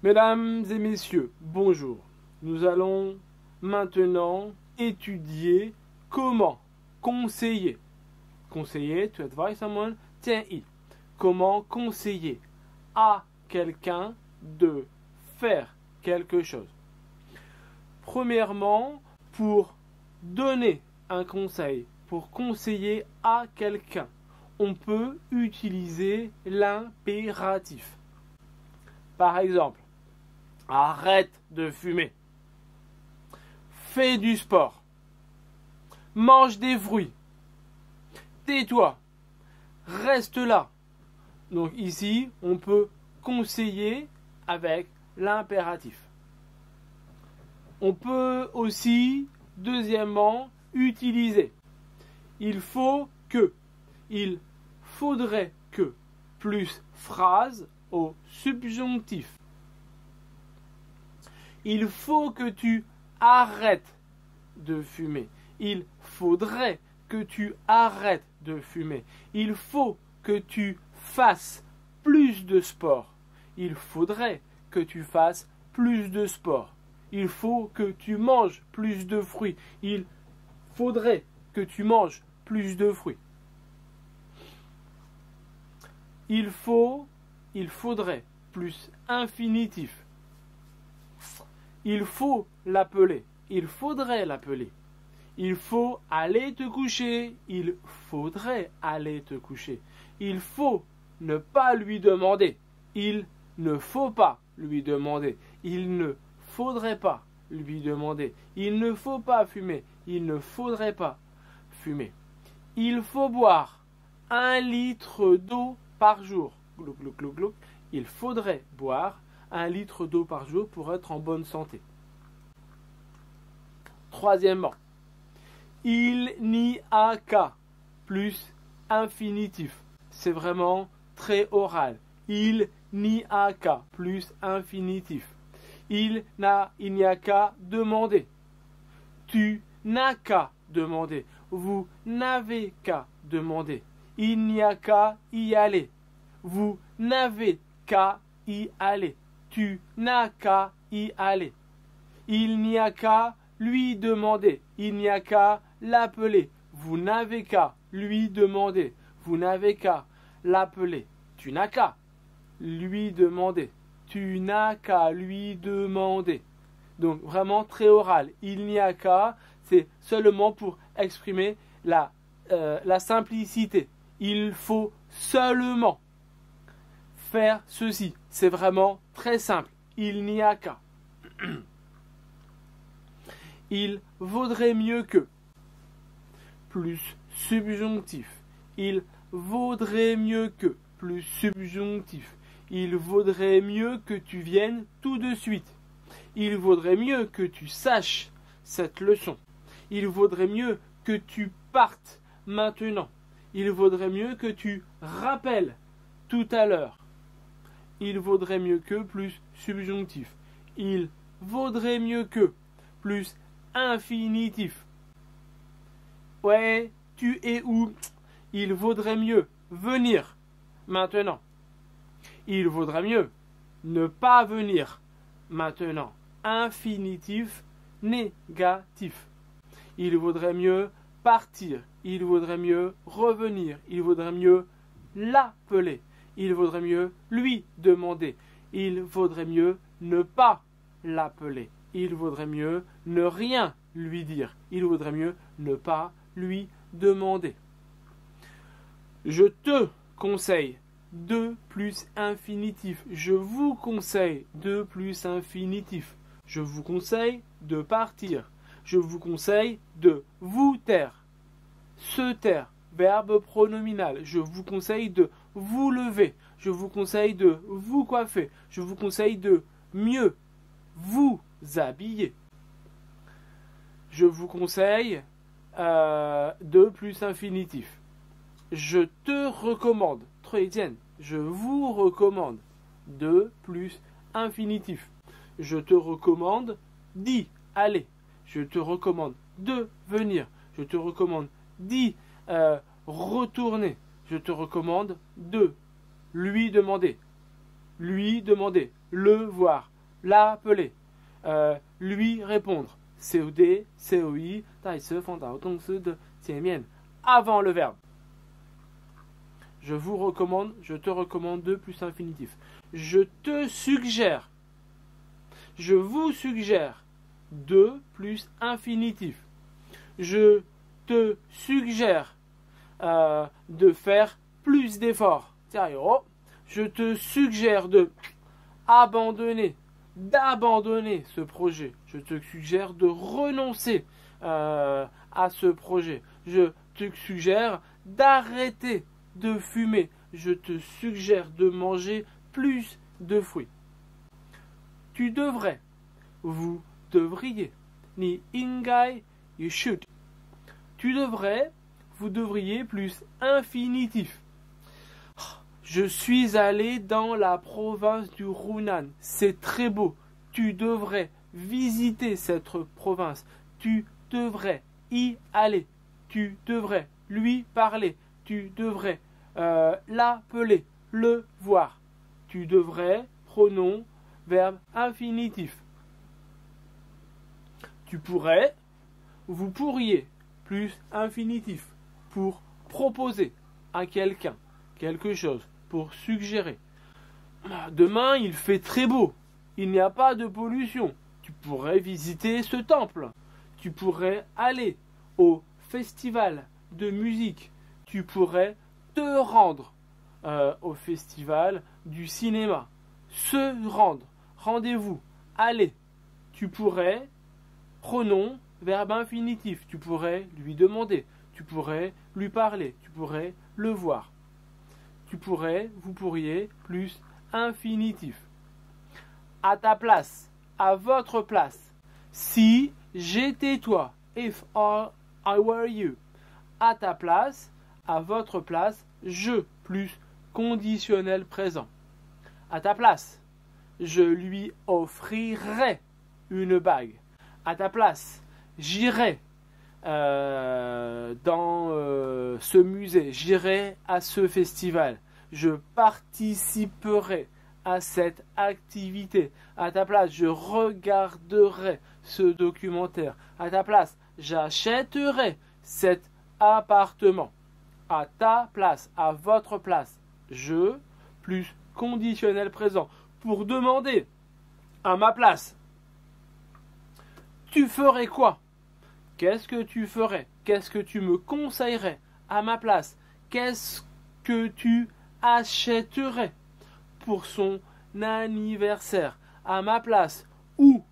Mesdames et messieurs, bonjour. Nous allons maintenant étudier comment conseiller. Conseiller, to advise someone, tiens-y. Comment conseiller à quelqu'un de faire quelque chose. Premièrement, pour donner un conseil, pour conseiller à quelqu'un, on peut utiliser l'impératif. Par exemple, arrête de fumer. Fais du sport. Mange des fruits. Tais-toi. Reste là. Donc ici, on peut conseiller avec l'impératif. On peut aussi, deuxièmement, utiliser. Il faut que. Il faudrait que. Plus phrase au subjonctif. Il faut que tu arrêtes de fumer. Il faudrait que tu arrêtes de fumer. Il faut que tu fasses plus de sport. Il faudrait que tu fasses plus de sport. Il faut que tu manges plus de fruits. Il faudrait que tu manges plus de fruits. Il faudrait, plus infinitif. Il faut l'appeler. Il faudrait l'appeler. Il faut aller te coucher. Il faudrait aller te coucher. Il faut ne pas lui demander. Il ne faut pas lui demander. Il ne faudrait pas lui demander. Il ne faut pas fumer. Il ne faudrait pas fumer. Il faut boire 1 litre d'eau par jour. Glouc, glouc, glouc, glouc. Il faudrait boire 1 litre d'eau par jour pour être en bonne santé. Troisièmement, il n'y a qu'à plus infinitif. C'est vraiment très oral. Il n'y a qu'à plus infinitif. Il n'y a qu'à demander. Tu n'as qu'à demander. Vous n'avez qu'à demander. Il n'y a qu'à y aller. Vous n'avez qu'à y aller. Tu n'as qu'à y aller. Il n'y a qu'à lui demander. Il n'y a qu'à l'appeler. Vous n'avez qu'à lui demander. Vous n'avez qu'à l'appeler. Tu n'as qu'à lui demander. Tu n'as qu'à lui demander. Donc vraiment très oral. Il n'y a qu'à, c'est seulement pour exprimer la simplicité. Il faut seulement faire ceci. C'est vraiment très simple. Il n'y a qu'à. Il vaudrait mieux que. Plus subjonctif. Il vaudrait mieux que. Plus subjonctif. Il vaudrait mieux que tu viennes tout de suite. Il vaudrait mieux que tu saches cette leçon. Il vaudrait mieux que tu partes maintenant. Il vaudrait mieux que tu rappelles tout à l'heure. Il vaudrait mieux que plus subjonctif. Il vaudrait mieux que plus infinitif. Ouais, tu es où? Il vaudrait mieux venir maintenant. Il vaudrait mieux ne pas venir maintenant. Infinitif négatif. Il vaudrait mieux partir. Il vaudrait mieux revenir. Il vaudrait mieux l'appeler. Il vaudrait mieux lui demander. Il vaudrait mieux ne pas l'appeler. Il vaudrait mieux ne rien lui dire. Il vaudrait mieux ne pas lui demander. Je te conseille de plus infinitif. Je vous conseille de plus infinitif. Je vous conseille de partir. Je vous conseille de vous taire. Se taire, verbe pronominal. Je vous conseille de vous lever. Je vous conseille de vous coiffer. Je vous conseille de mieux vous habiller. Je vous conseille de plus infinitif. Je te recommande. Je vous recommande de plus infinitif. Je te recommande d'y aller. Je te recommande de venir. Je te recommande d'y retourner. Je te recommande de lui demander. lui demander, le voir, l'appeler, lui répondre. COD, COI, 代词放到动词的前面 avant le verbe. Je te recommande 2 plus infinitif. Je te suggère. Je vous suggère 2 plus infinitif. Je te suggère de faire plus d'efforts. Je te suggère d'abandonner ce projet. Je te suggère de renoncer à ce projet. Je te suggère d'arrêter de fumer. Je te suggère de manger plus de fruits. Tu devrais. Vous devriez. Ni ingai, you should. Tu devrais. Vous devriez plus infinitif. Je suis allé dans la province du Hunan. C'est très beau. Tu devrais visiter cette province. Tu devrais y aller. Tu devrais lui parler. Tu devrais l'appeler, le voir. Tu devrais, pronom, verbe infinitif. Tu pourrais, vous pourriez, plus infinitif, pour proposer à quelqu'un quelque chose, pour suggérer. Demain, il fait très beau. Il n'y a pas de pollution. Tu pourrais visiter ce temple. Tu pourrais aller au festival de musique. Tu pourrais te rendre au festival du cinéma. Se rendre. Rendez-vous. Aller. Tu pourrais, pronom, verbe infinitif. Tu pourrais lui demander. Tu pourrais lui parler. Tu pourrais le voir. Tu pourrais, vous pourriez, plus infinitif. À ta place, à votre place. Si j'étais toi, if I were you. À ta place, à votre place, je, plus conditionnel présent. À ta place, je lui offrirai une bague. À ta place, j'irai dans ce musée, j'irai à ce festival, je participerai à cette activité. À ta place, je regarderai ce documentaire. À ta place, j'achèterai cet appartement. À ta place, à votre place, je, plus conditionnel présent. Pour demander à ma place, tu ferais quoi? Qu'est-ce que tu ferais? Qu'est-ce que tu me conseillerais à ma place? Qu'est-ce que tu achèterais pour son anniversaire à ma place? Où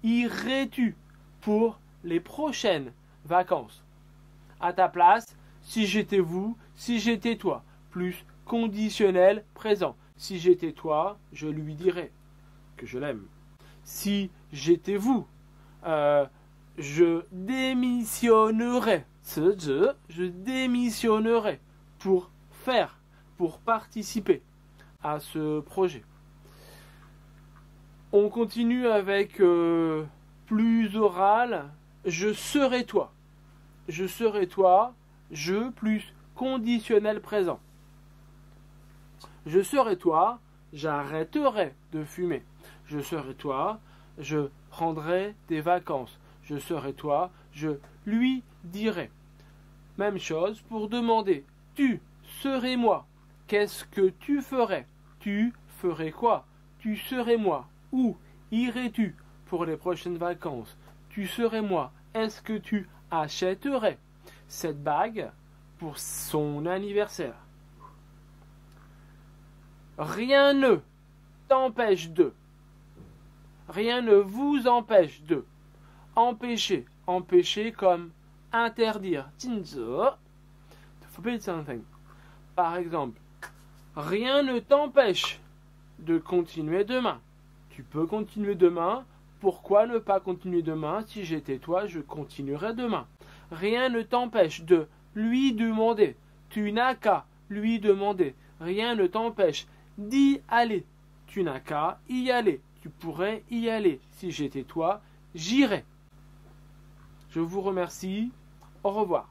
irais-tu pour les prochaines vacances? À ta place, si j'étais vous, si j'étais toi, plus conditionnel présent. Si j'étais toi, je lui dirais que je l'aime. Si j'étais vous, je démissionnerais. Je démissionnerais pour faire, pour participer à ce projet. On continue avec plus oral. Je serai toi. Je serai toi. Je plus conditionnel présent. Je serai toi. J'arrêterai de fumer. Je serai toi. Je prendrai des vacances. Je serai toi. Je lui dirai. Même chose pour demander. Tu serais moi. Qu'est-ce que tu ferais? Tu ferais quoi? Tu serais moi. Où irais-tu pour les prochaines vacances? Tu serais moi. Est-ce que tu achèterais cette bague pour son anniversaire? Rien ne t'empêche de. Rien ne vous empêche de. Empêcher. Empêcher comme interdire. 禁止. Forbid something. Par exemple, rien ne t'empêche de continuer demain. Tu peux continuer demain. Pourquoi ne pas continuer demain? Si j'étais toi, je continuerais demain. Rien ne t'empêche de lui demander. Tu n'as qu'à lui demander. Rien ne t'empêche d'y aller. Tu n'as qu'à y aller. Tu pourrais y aller. Si j'étais toi, j'irais. Je vous remercie. Au revoir.